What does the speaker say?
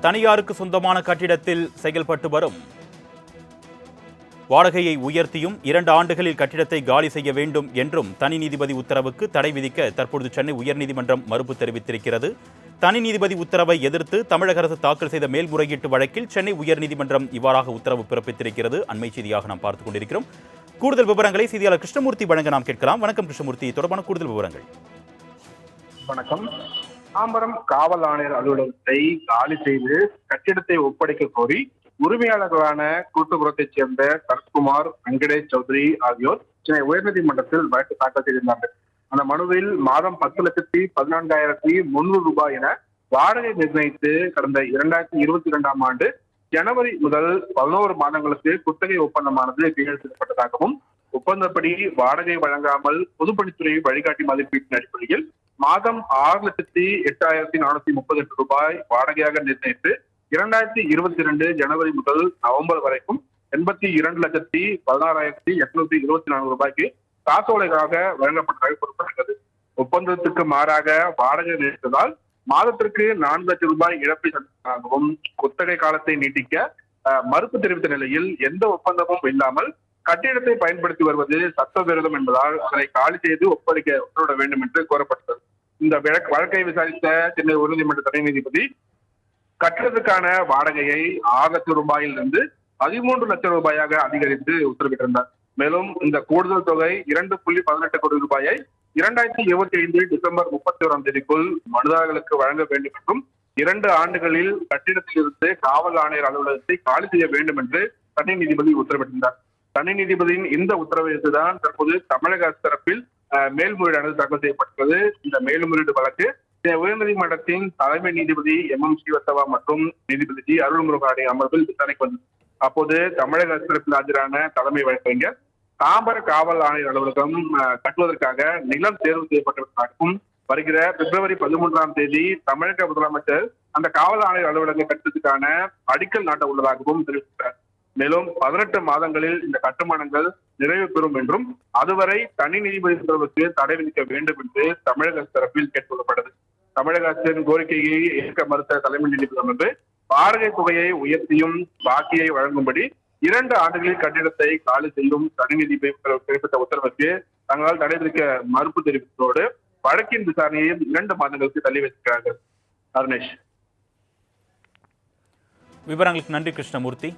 தனியாருக்கு சொந்தமான கட்டிடத்தில் செயல்பட்டு வரும் வாடகையை உயர்த்தியும் 2 ஆண்டுகளில் கட்டிடத்தை காலி செய்ய வேண்டும் என்றும் தனி நீதிபதி உத்தரவுக்கு தடை விதிக்க தற்பொழுது சென்னை உயர்நீதிமன்றம் மறுப்பு தெரிவித்திருக்கிறது. தனி நீதிபதி உத்தரவை எதிர்த்து தமிழக அரசு தாக்கல் செய்த மேல்முறையீட்டு வழக்கில் சென்னை உயர்நீதிமன்றம் இவ்வாறாக உத்தரவு பிறப்பித்திருக்கிறது. அண்மை செய்தியாக நாம் பார்த்துக் கொண்டிருக்கிறோம். கூடுதல் விவரங்களை செய்தியாளர் கிருஷ்ணமூர்த்தி வழங்க நாம் கேட்கலாம். வணக்கம் கிருஷ்ணமூர்த்தி, தொடர்பான கூடுதல் விவரங்கள். வணக்கம். தாம்பரம் காவல் ஆணையர் அலுவலகத்தை காலி செய்து கட்டிடத்தை ஒப்படைக்க கோரி உரிமையாளர்களான கூட்டுப்புறத்தைச் சேர்ந்த சரத்குமார், வெங்கடேஷ் சௌத்ரி ஆகியோர் சென்னை உயர்நீதிமன்றத்தில் வழக்கு தாக்கல் செய்திருந்தார்கள். அந்த மனுவில் மாதம் 10,14,300 ரூபாய் என வாடகை நிர்ணயித்து கடந்த 2022ஆம் ஆண்டு ஜனவரி முதல் 11 மாதங்களுக்கு குத்தகை ஒப்பந்தமானது கையெழுத்திடப்பட்டதாகவும், ஒப்பந்தப்படி வாடகை வழங்காமல் பொதுப்பணித்துறை வழிகாட்டி மதிப்பீட்டின் அடிப்படையில் மாதம் 6,08,438 ரூபாய் வாடகையாக நிர்ணயித்து 2022 ஜனவரி முதல் நவம்பர் வரைக்கும் 82,16,824 ரூபாய்க்கு காசோலைகளாக வழங்கப்பட்டதாக குறிப்பிடப்பட்டது. ஒப்பந்தத்துக்கு மாறாக வாடகை நிறுத்ததால் மாதத்திற்கு 4 லட்சம் ரூபாய் இழப்பை சந்திப்பதாகவும், குத்தகை காலத்தை நீட்டிக்க மறுப்பு தெரிவித்த நிலையில் எந்த ஒப்பந்தமும் இல்லாமல் கட்டிடத்தை பயன்படுத்தி வருவது சட்டவிரோதம் என்பதால் அதனை காலி செய்து ஒப்படைக்க உத்தரவிட வேண்டும் என்று கோரப்பட்டது. இந்த வழக்கை விசாரித்த சென்னை உயர்நீதிமன்ற தனி நீதிபதி கட்டிடத்துக்கான வாடகையை 6 லட்சம் ரூபாயிலிருந்து 13 லட்சம் ரூபாயாக அதிகரித்து உத்தரவிட்டிருந்தார். மேலும் இந்த கூடுதல் தொகை 2.18 கோடி ரூபாயை 2025 டிசம்பர் 31ஆம் தேதிக்குள் மனுதாரர்களுக்கு வழங்க வேண்டும் என்றும், 2 ஆண்டுகளில் கட்டிடத்திலிருந்து காவல் ஆணையர் அலுவலகத்தை காலி செய்ய வேண்டும் என்று தனி நீதிபதி உத்தரவிட்டிருந்தார். தனி நீதிபதியின் இந்த உத்தரவை எதிர்த்துதான் தற்போது தமிழக அரசு தரப்பில் மேல்முறையீடு தாக்கல் செய்யப்பட்டுள்ளது. இந்த மேல்முறையீடு வழக்கு உயர்நீதிமன்றத்தின் தலைமை நீதிபதி MM ஸ்ரீவத்சவா மற்றும் நீதிபதி ஜி அருள்முருகன் அமர்வில் விசாரணைக்கு வந்தது. அப்போது தமிழக அரசு தரப்பில் ஆஜரான தலைமை வழக்கறிஞர் தாம்பர காவல் ஆணையர் அலுவலகம் கட்டுவதற்காக நிலம் தேர்வு செய்யப்பட்டிருப்பதாகவும், வருகிற பிப்ரவரி 13ஆம் தேதி தமிழக முதலமைச்சர் அந்த காவல் ஆணையர் அலுவலக கட்டடத்துக்கான அடிக்கல் நாட்ட உள்ளதாகவும் தெரிவித்தார். மேலும் 18 மாதங்களில் இந்த கட்டுமானங்கள் நிறைவு பெறும் என்றும், அதுவரை தனி நீதிபதி உத்தரவுக்கு தடை விதிக்க வேண்டும் என்று தமிழக அரசு தரப்பில் கேட்டுக்கொள்ளப்பட்டது. தமிழக அரசின் கோரிக்கையை ஏற்க மறுத்த தலைமை நீதிபதி அமர்வு வாடகை தொகையை உயர்த்தியும் பாக்கியை வழங்கும்படி 2 ஆண்டுகளில் கட்டிடத்தை காலி செய்யும் தனி நீதிபதி பிறப்பித்த உத்தரவுக்கு தங்களால் தடை விதிக்க மறுப்பு தெரிவித்ததோடு வழக்கின் விசாரணையை 2 மாதங்களுக்கு தள்ளி வைத்திருக்கிறார்கள். அருணேஷ், விவரங்களுக்கு நன்றி கிருஷ்ணமூர்த்தி.